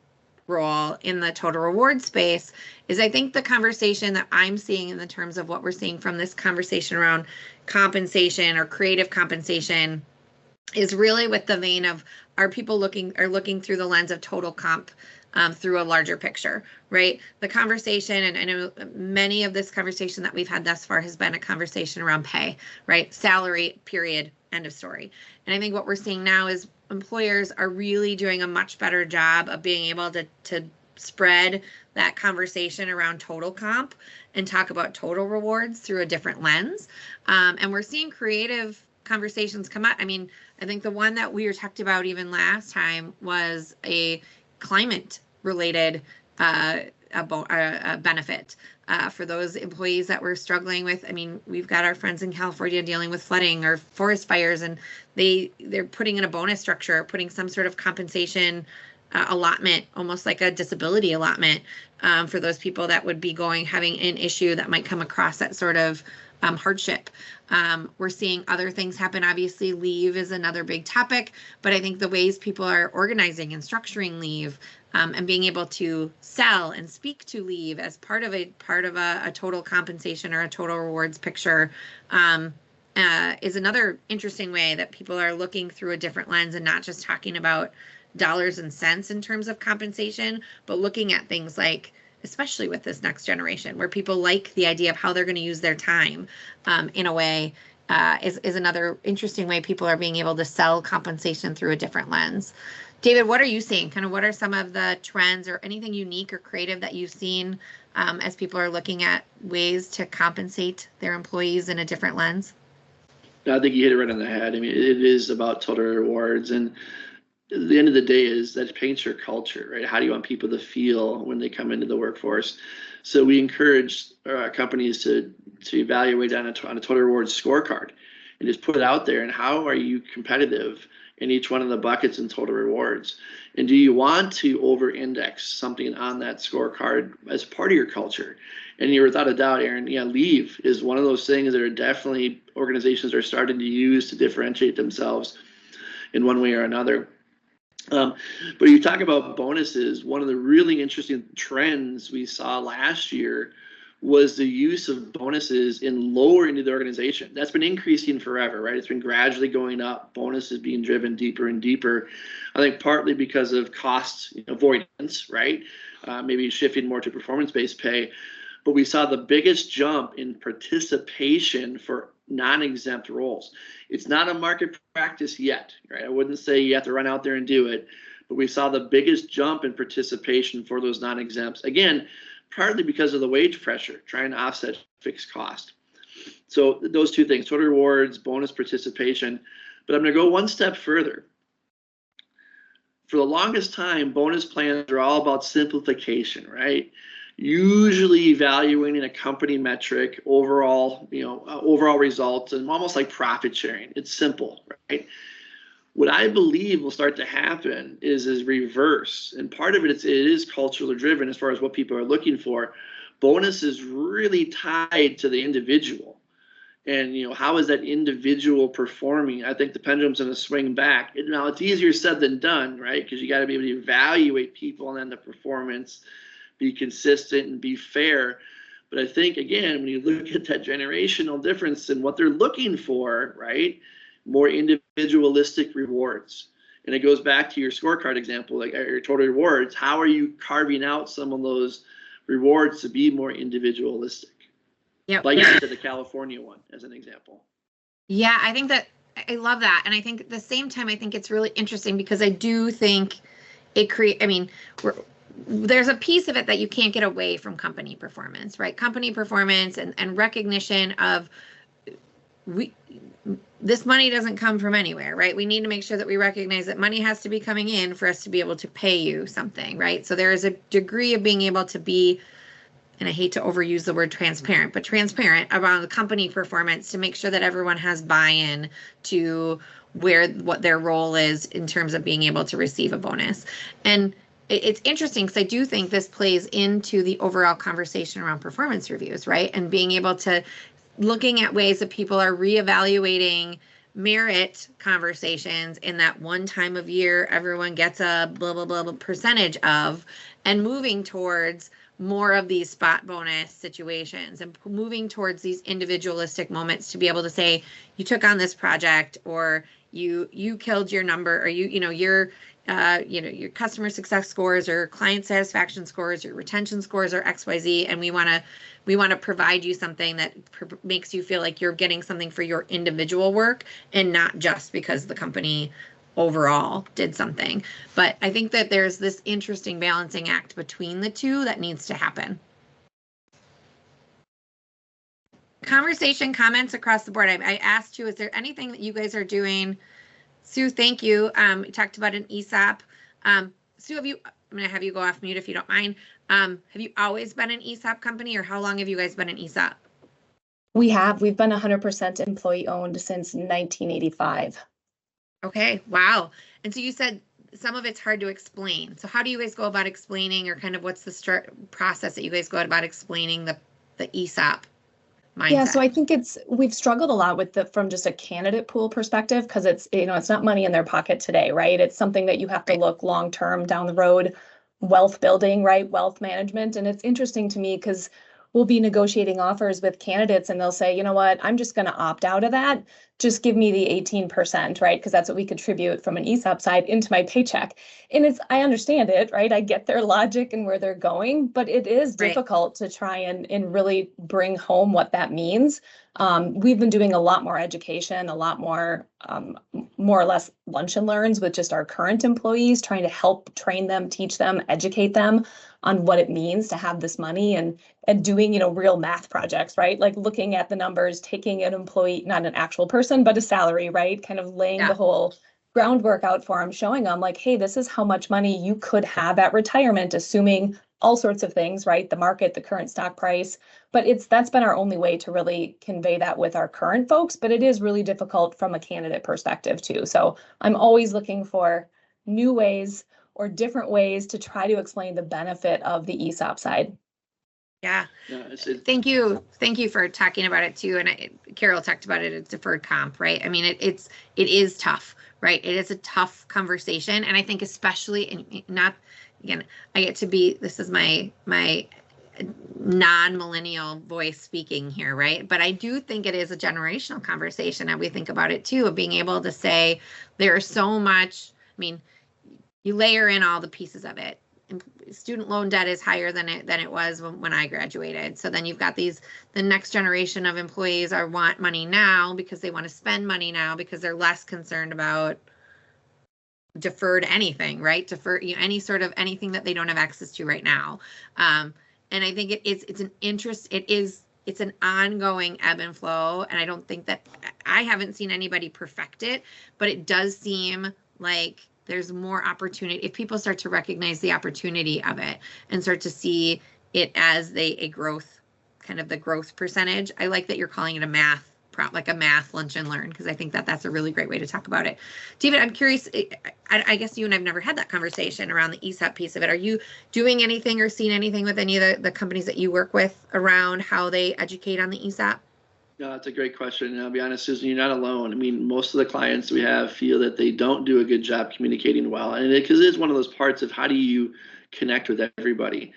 role in the total reward space is, I think the conversation that I'm seeing in the terms of what we're seeing from this conversation around compensation or creative compensation is really with the vein of, are people looking through the lens of total comp through a larger picture, right? The conversation, and I know many of this conversation that we've had thus far has been a conversation around pay, right? Salary, period, end of story. And I think what we're seeing now is employers are really doing a much better job of being able to spread that conversation around total comp and talk about total rewards through a different lens. And we're seeing creative conversations come up. I mean, I think the one that we were talked about even last time was a climate related benefit for those employees that were struggling with. I mean, we've got our friends in California dealing with flooding or forest fires, and they're putting in a bonus structure, putting some sort of compensation allotment, almost like a disability allotment for those people that would be having an issue that might come across that sort of hardship. We're seeing other things happen. Obviously, leave is another big topic, but I think the ways people are organizing and structuring leave and being able to sell and speak to leave as part of a total compensation or a total rewards picture is another interesting way that people are looking through a different lens and not just talking about dollars and cents in terms of compensation, but looking at things like, especially with this next generation, where people like the idea of how they're going to use their time in a way is another interesting way people are being able to sell compensation through a different lens. David, what are you seeing? Kind of what are some of the trends or anything unique or creative that you've seen as people are looking at ways to compensate their employees in a different lens? I think you hit it right on the head. I mean, it is about total rewards, and at the end of the day is that paints your culture, right? How do you want people to feel when they come into the workforce? So we encourage companies to evaluate on a total rewards scorecard and just put it out there. And how are you competitive in each one of the buckets in total rewards? And do you want to over-index something on that scorecard as part of your culture? And you're without a doubt, Erin, leave is one of those things that are definitely organizations are starting to use to differentiate themselves in one way or another. But you talk about bonuses, one of the really interesting trends we saw last year was the use of bonuses in lower into the organization. That's been increasing forever, right? It's been gradually going up, bonuses being driven deeper and deeper. I think partly because of cost avoidance, right? Maybe shifting more to performance-based pay. But we saw the biggest jump in participation for non-exempt roles. It's not a market practice yet, right? I wouldn't say you have to run out there and do it, but we saw the biggest jump in participation for those non-exempts. Again, partly because of the wage pressure, trying to offset fixed cost. So those two things, total rewards, bonus participation. But I'm going to go one step further. For the longest time, bonus plans are all about simplification, right? Usually evaluating a company metric, overall results, and almost like profit sharing. It's simple, right? What I believe will start to happen is reverse, and part of it is culturally driven as far as what people are looking for. Bonus is really tied to the individual, and how is that individual performing? I think the pendulum's going to swing back. Now it's easier said than done, right? Because you got to be able to evaluate people and then the performance, be consistent and be fair. But I think, again, when you look at that generational difference in what they're looking for, right, more individualistic rewards. And it goes back to your scorecard example, like your total rewards. How are you carving out some of those rewards to be more individualistic? Yeah, like you said, the California one as an example. Yeah, I think that I love that. And I think at the same time, I think it's really interesting because I do think there's a piece of it that you can't get away from company performance, right? Company performance and recognition of this money doesn't come from anywhere, right? We need to make sure that we recognize that money has to be coming in for us to be able to pay you something, right? So there is a degree of being able to be, and I hate to overuse the word transparent, but transparent around the company performance to make sure that everyone has buy-in to what their role is in terms of being able to receive a bonus. And it's interesting because I do think this plays into the overall conversation around performance reviews, right? And being able to looking at ways that people are reevaluating merit conversations in that one time of year everyone gets a blah, blah, blah, blah percentage of, and moving towards more of these spot bonus situations and moving towards these individualistic moments to be able to say, you took on this project, or you killed your number, or your customer success scores or client satisfaction scores or retention scores are XYZ, and we want to provide you something that makes you feel like you're getting something for your individual work and not just because the company overall did something. But I think that there's this interesting balancing act between the two that needs to happen. Conversation comments across the board. I asked you, is there anything that you guys are doing? Sue, thank you. We talked about an ESOP. Sue, I'm going to have you go off mute if you don't mind. Have you always been an ESOP company, or how long have you guys been an ESOP? We've been 100% employee owned since 1985. Okay, wow. And so you said some of it's hard to explain. So how do you guys go about explaining, or kind of what's the process that you guys go about explaining the ESOP mindset? Yeah, so I think we've struggled a lot with from just a candidate pool perspective, because it's not money in their pocket today, right? It's something that you have to look long term down the road, wealth building, right? Wealth management. And it's interesting to me because we'll be negotiating offers with candidates and they'll say, you know what, I'm just going to opt out of that. Just give me the 18%, right? Because that's what we contribute from an ESOP side into my paycheck. And I understand it, right? I get their logic and where they're going, but it is difficult to try and really bring home what that means We've been doing a lot more education, a lot more, more or less lunch and learns with just our current employees, trying to help train them, teach them, educate them on what it means to have this money and doing, real math projects, right? Like looking at the numbers, taking an employee, not an actual person, but a salary, right? Kind of laying the whole groundwork out for them, showing them like, hey, this is how much money you could have at retirement, assuming all sorts of things, right? The market, the current stock price. But that's been our only way to really convey that with our current folks, but it is really difficult from a candidate perspective too. So I'm always looking for new ways or different ways to try to explain the benefit of the ESOP side. Yeah. Thank you. Thank you for talking about it too. And Carol talked about it, it's deferred comp, right? I mean, it is tough, right? It is a tough conversation. And I think especially again, I get to be, this is my non-millennial voice speaking here, right? But I do think it is a generational conversation, and we think about it too, of being able to say there's so much, I mean, you layer in all the pieces of it. Student loan debt is higher than it was when I graduated. So then you've got the next generation of employees want money now because they want to spend money now because they're less concerned about deferred anything, right? Anything that they don't have access to right now. And I think it's an ongoing ebb and flow. And I don't think that I haven't seen anybody perfect it, but it does seem like there's more opportunity if people start to recognize the opportunity of it and start to see it as a growth, kind of the growth percentage. I like that you're calling it a math lunch and learn, because I think that's a really great way to talk about it. David, I'm curious, I guess you and I've never had that conversation around the ESOP piece of it. Are you doing anything or seeing anything with any of the companies that you work with around how they educate on the ESOP? No, that's a great question. And I'll be honest, Susan, you're not alone. I mean, most of the clients we have feel that they don't do a good job communicating well. And because it is one of those parts of how do you connect with everybody.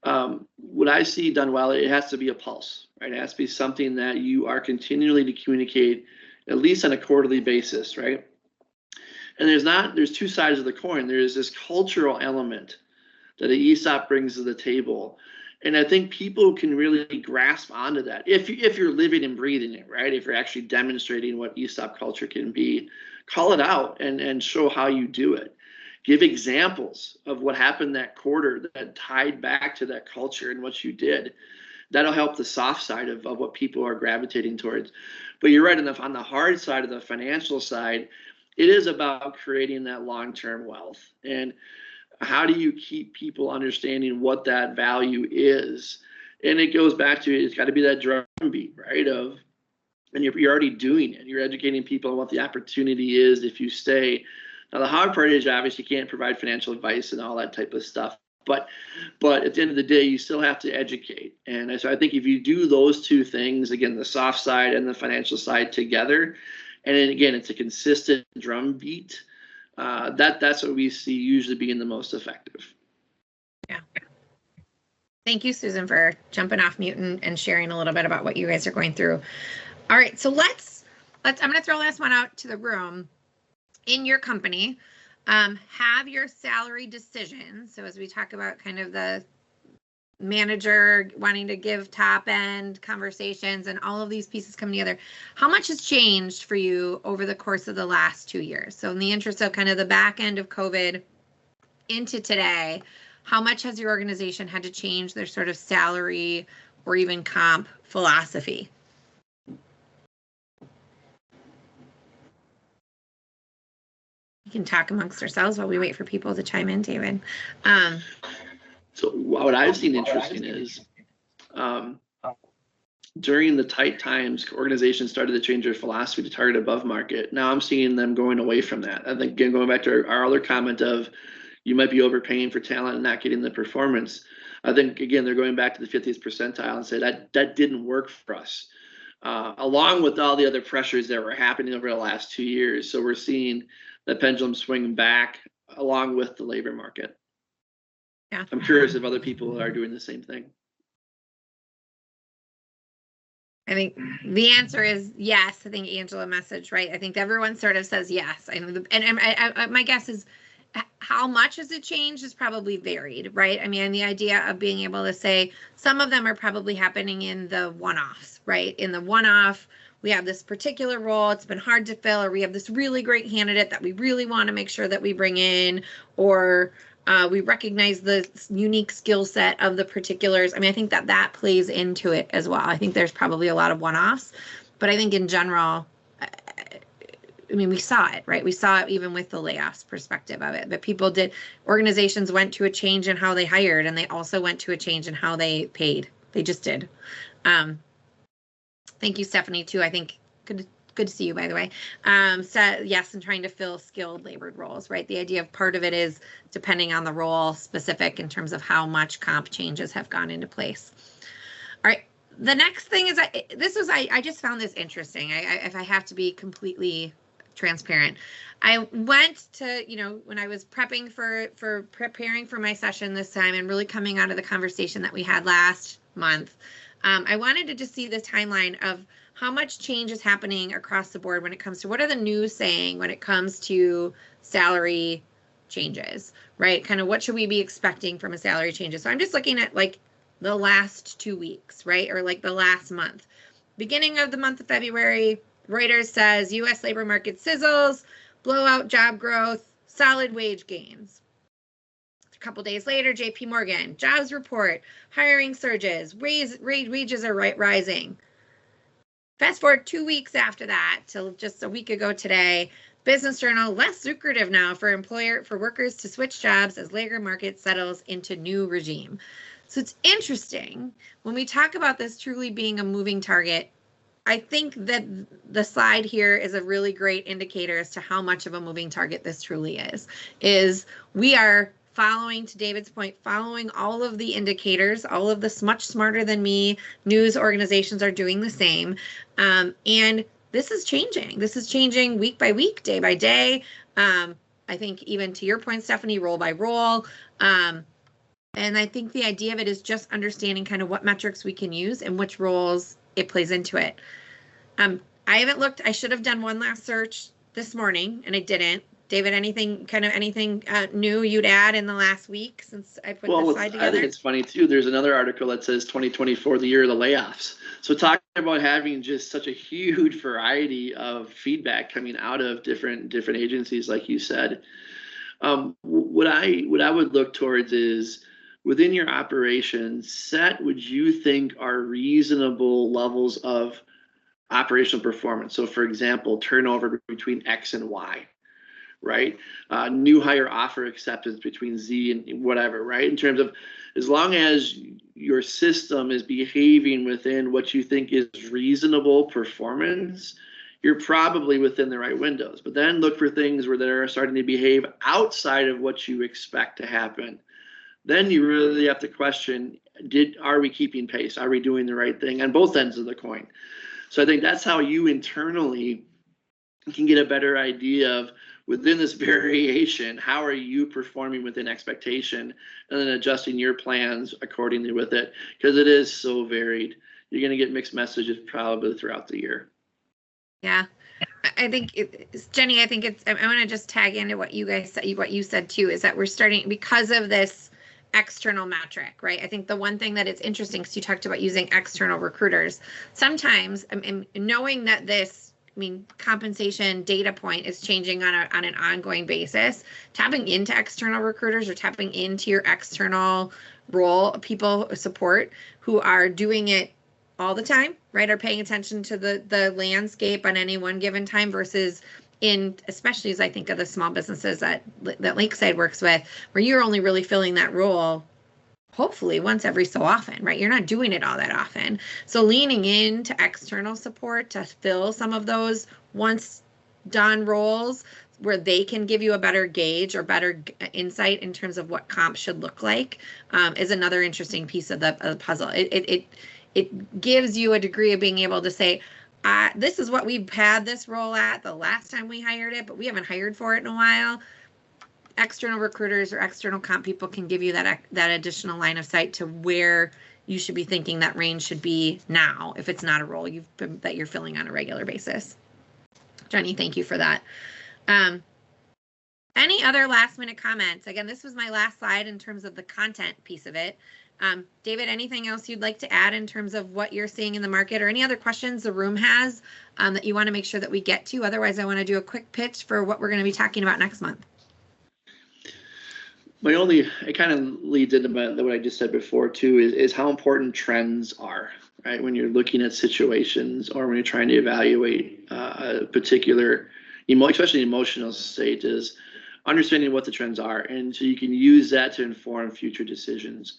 What I see done well, it has to be a pulse, right? It has to be something that you are continually to communicate, at least on a quarterly basis, right? And there's two sides of the coin. There's this cultural element that the ESOP brings to the table. And I think people can really grasp onto that if you're living and breathing it, right? If you're actually demonstrating what ESOP culture can be, call it out and show how you do it. Give examples of what happened that quarter that tied back to that culture and what you did. That'll help the soft side of what people are gravitating towards. But you're right, on the hard side of the financial side, it is about creating that long-term wealth. And how do you keep people understanding what that value is? And it goes back to, it's got to be that drumbeat, right? And you're already doing it. You're educating people on what the opportunity is if you stay. Now, the hard part is obviously you can't provide financial advice and all that type of stuff. But at the end of the day, you still have to educate. And so I think if you do those two things, again, the soft side and the financial side together, and then again, it's a consistent drumbeat, that's what we see usually being the most effective. Yeah. Thank you, Susan, for jumping off mute and sharing a little bit about what you guys are going through. All right, so let's I'm going to throw this one out to the room. In your company, have your salary decisions. So as we talk about kind of the manager wanting to give top end conversations and all of these pieces coming together, how much has changed for you over the course of the last 2 years? So in the interest of kind of the back end of COVID into today, how much has your organization had to change their sort of salary or even comp philosophy? We can talk amongst ourselves while we wait for people to chime in, David. So what I've seen interesting is during the tight times, organizations started to change their philosophy to target above market. Now I'm seeing them going away from that. I think, again, going back to our other comment of you might be overpaying for talent and not getting the performance. I think, again, they're going back to the 50th percentile and say that didn't work for us, along with all the other pressures that were happening over the last 2 years. So we're seeing the pendulum swing back along with the labor market. Yeah. I'm curious if other people are doing the same thing. I think the answer is yes. I think Angela messaged, right? I think everyone sort of says yes. And my guess is how much has it changed is probably varied, right? I mean, the idea of being able to say some of them are probably happening in the one-offs, right? In the one-off, we have this particular role, it's been hard to fill, or we have this really great candidate that we really want to make sure that we bring in, or we recognize the unique skill set of the particulars. I mean, I think that that plays into it as well. I think there's probably a lot of one-offs, but I think in general, I mean, we saw it, right? We saw it even with the layoffs perspective of it, but organizations went to a change in how they hired, and they also went to a change in how they paid. They just did. Thank you, Stephanie, too. I think good to see you, by the way. So yes, and trying to fill skilled labored roles, right? The idea of part of it is depending on the role specific in terms of how much comp changes have gone into place. All right. The next thing is I just found this interesting. If I have to be completely transparent, I went to, when I was prepping for preparing for my session this time and really coming out of the conversation that we had last month, I wanted to just see the timeline of how much change is happening across the board when it comes to what are the news saying when it comes to salary changes, right? Kind of what should we be expecting from a salary changes? So I'm just looking at like the last 2 weeks, right? Or like the last month. Beginning of the month of February, Reuters says U.S. labor market sizzles, blowout job growth, solid wage gains. A couple days later, J.P. Morgan, jobs report, hiring surges, wages are rising. Fast forward 2 weeks after that, till just a week ago today, Business Journal, less lucrative now for workers to switch jobs as labor market settles into new regime. So it's interesting when we talk about this truly being a moving target. I think that the slide here is a really great indicator as to how much of a moving target this truly is we are following, to David's point, following all of the indicators, all of this much smarter than me news organizations are doing the same. And this is changing. This is changing week by week, day by day. I think even to your point, Stephanie, role by role. And I think the idea of it is just understanding kind of what metrics we can use and which roles it plays into it. I haven't looked. I should have done one last search this morning, and I didn't. David, anything new you'd add in the last week since I put this slide together? I think it's funny too. There's another article that says 2024, the year of the layoffs. So talking about having just such a huge variety of feedback coming out of different agencies, like you said, what I would look towards is within your operations, set what you think are reasonable levels of operational performance. So for example, turnover between X and Y. Right? New hire offer acceptance between Z and whatever, right? In terms of as long as your system is behaving within what you think is reasonable performance, you're probably within the right windows. But then look for things where they're starting to behave outside of what you expect to happen. Then you really have to question, are we keeping pace? Are we doing the right thing on both ends of the coin? So I think that's how you internally can get a better idea of within this variation, how are you performing within expectation, and then adjusting your plans accordingly with it, because it is so varied. You're going to get mixed messages probably throughout the year. Yeah, I think Jenny, I think I want to just tag into what you guys said, what you said too, is that we're starting because of this external metric, right? I think the one thing that it's interesting, because you talked about using external recruiters, sometimes knowing that this compensation data point is changing on an ongoing basis, tapping into external recruiters or tapping into your external role people support who are doing it all the time, right? Are paying attention to the landscape on any one given time versus especially as I think of the small businesses that Lakeside works with, where you're only really filling that role hopefully once every so often, right? You're not doing it all that often. So leaning into external support to fill some of those once done roles where they can give you a better gauge or better insight in terms of what comp should look like is another interesting piece of the puzzle. It gives you a degree of being able to say, this is what we've had this role at the last time we hired it, but we haven't hired for it in a while. External recruiters or external comp people can give you that additional line of sight to where you should be thinking that range should be now if it's not a role that you're filling on a regular basis. Jenny, thank you for that. Any other last minute comments? Again, this was my last slide in terms of the content piece of it. David, anything else you'd like to add in terms of what you're seeing in the market or any other questions the room has that you want to make sure that we get to? Otherwise, I want to do a quick pitch for what we're going to be talking about next month. It kind of leads into what I just said before too, is how important trends are, right? When you're looking at situations or when you're trying to evaluate a particular, especially emotional state, is understanding what the trends are. And so you can use that to inform future decisions.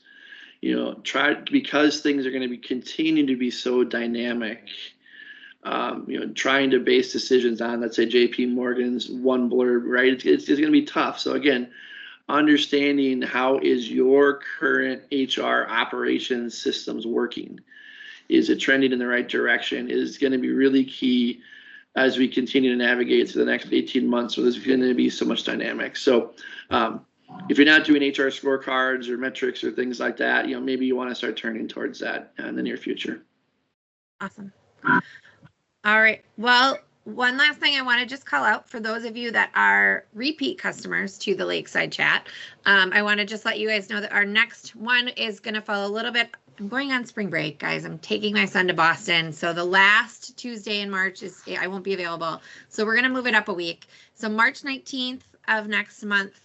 Because things are going to be continuing to be so dynamic, trying to base decisions on, let's say, JP Morgan's one blurb, right? It's going to be tough. So again, understanding how is your current HR operations systems working? Is it trending in the right direction? Is going to be really key as we continue to navigate through the next 18 months where there's going to be so much dynamic. So if you're not doing HR scorecards or metrics or things like that, maybe you want to start turning towards that in the near future. Awesome. All right. Well, one last thing I want to just call out for those of you that are repeat customers to the Lakeside Chat. I want to just let you guys know that our next one is going to fall a little bit. I'm going on spring break, guys. I'm taking my son to Boston. So the last Tuesday in March I won't be available. So we're going to move it up a week. So March 19th of next month.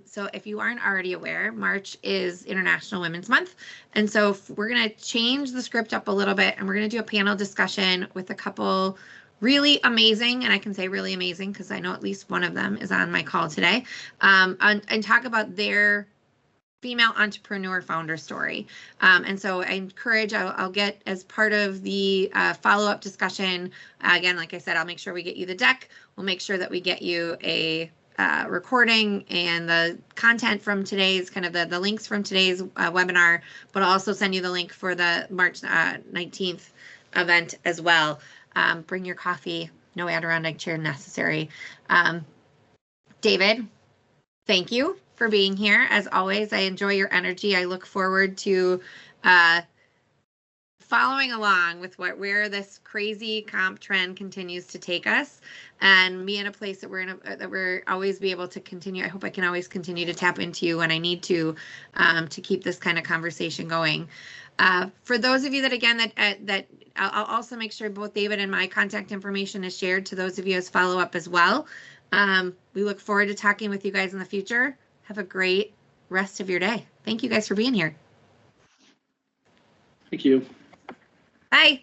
So if you aren't already aware, March is International Women's Month. And so we're going to change the script up a little bit and we're going to do a panel discussion with a couple really amazing, and I can say really amazing because I know at least one of them is on my call today, and talk about their female entrepreneur founder story. And so I encourage, I'll get as part of the follow-up discussion, again, like I said, I'll make sure we get you the deck. We'll make sure that we get you a recording and the content from today's, kind of the links from today's webinar, but I'll also send you the link for the March 19th event as well. Bring your coffee, no Adirondack chair necessary. David, thank you for being here. As always, I enjoy your energy. I look forward to following along with where this crazy comp trend continues to take us, and be in a place that we're always be able to continue. I hope I can always continue to tap into you when I need to keep this kind of conversation going. For those of you that, again, that I'll also make sure both David and my contact information is shared to those of you as follow-up as well. We look forward to talking with you guys in the future. Have a great rest of your day. Thank you guys for being here. Thank you. Bye.